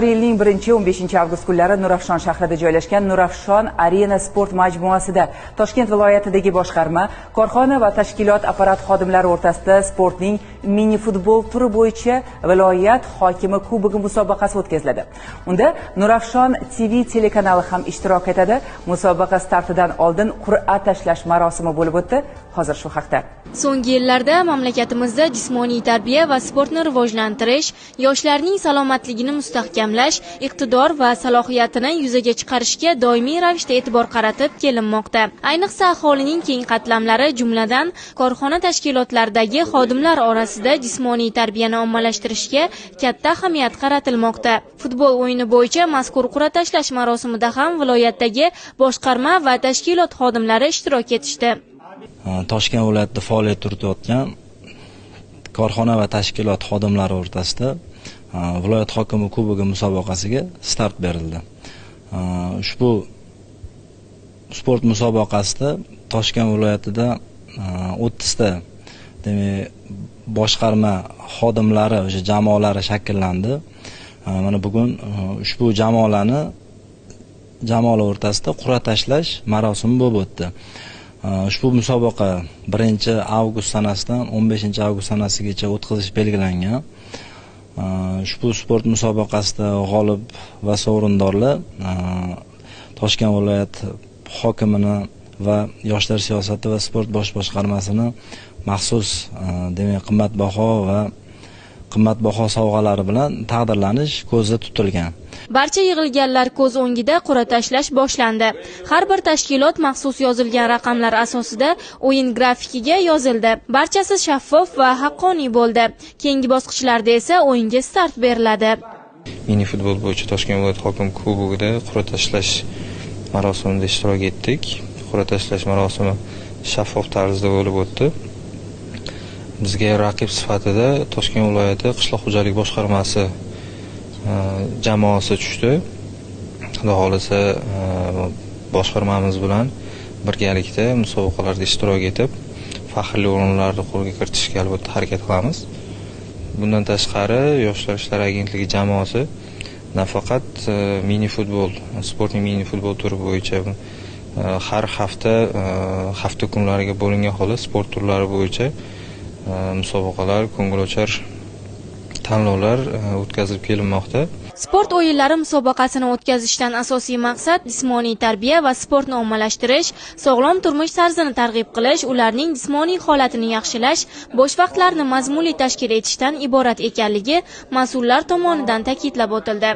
Yilning 1-15 avgust kunlari Nurafshon shahrida joylashgan Nurafshon Arena sport majmuasida Toshkent viloyatidagi boshqarma, korxona va tashkilot apparat xodimlari o'rtasida sportning mini futbol turi bo'yicha viloyat hokimi kubogi musobaqasi o'tkaziladi. Unda Nurafshon TV telekanali ham ishtirok etadi. Musobaqa startidan oldin qur'a tashlash marosimi bo'lib o'tdi. Hozir shu haqda. So'nggi yillarda mamlakatimizda jismoniy tarbiya va sportni rivojlantirish, yoshlarning salomatligini mustahkamlash, iqtidor va salohiyatini yuzaga chiqarishga doimiy ravishda e'tibor qaratib kelinmoqda. Ayniqsa aholining keng qatlamlari, jumladan korxona tashkilotlaridagi xodimlar orasida jismoniy tarbiyani ommalashtirishga katta ahamiyat qaratilmoqda. Futbol o'yini bo'yicha mazkur qur'a tashlash marosimida ham viloyatdagi boshqarma va tashkilot xodimlari ishtirok etishdi. Toshkent viloyatida faoliyat yuritayotgan korxona va tashkilot xodimlari o'rtasida viloyat hokimi kubogi musobaqasiga start berildi. Ushbu sport musobaqasida Toshkent viloyatida 30 ta demak boshqarma xodimlari, o'sha jamoalari shakllandi. Mana bugun ushbu jamoalar o'rtasida qur'a tashlash marosimi bo'lib o'tdi. Ushbu musobaqa 1-avgust sanasidan 15-avgust sanasigacha o'tkazish belgilangan. Ushbu sport musobaqasida g'olib va sovrindorlar Toshkent viloyat hokimini va yoshlar siyosati va sport bosh boshqarmasini maxsus demak qimmatbaho sovg'alari bilan taqdirlanish ko'zda tutilgan. Barcha yig'ilganlar ko'z o'ngida qur'a tashlash boshlandi. Har bir tashkilot maxsus yozilgan raqamlar asosida o'yin grafikiga yozildi. Barchasi shaffof va haqqoniy bo'ldi. Keyingi bosqichlarda esa o'yinga start beriladi. Mini futbol bo'yicha Toshkent viloyat hokim kubogida qur'a tashlash marosimida ishtirok etdik. Qur'a tashlash marosimi shaffof tarzda bo'lib o'tdi. Bizga raqib sifatida Toshkent viloyati qishloq xo'jalik boshqarmasi jamoasi tushdi. Xudo xolisa boshqarmamiz bilan birgalikda musobaqalarda ishtirok etib, faxrli o'rinlarni qo'lga kiritishga albatta harakat qilamiz. Bundan tashqari, Yoshlar ishlari agentligi jamoasi nafaqat mini futbol, sportning mini futbol turi bo'yicha har hafta kunlariga bo'lingan holda sport turlari bo'yicha musobaqalar, ko'ngilochar tanlovlar o'tkazib kelinmoqda. Sport o'yinlari musobaqasini o'tkazishdan asosiy maqsad jismoniy tarbiya va sportni ommalashtirish, sog'lom turmush tarzini targ'ib qilish, ularning jismoniy holatini yaxshilash, bo'sh vaqtlarni mazmunli tashkil etishdan iborat ekanligi mas'ullar tomonidan ta'kidlab o'tildi.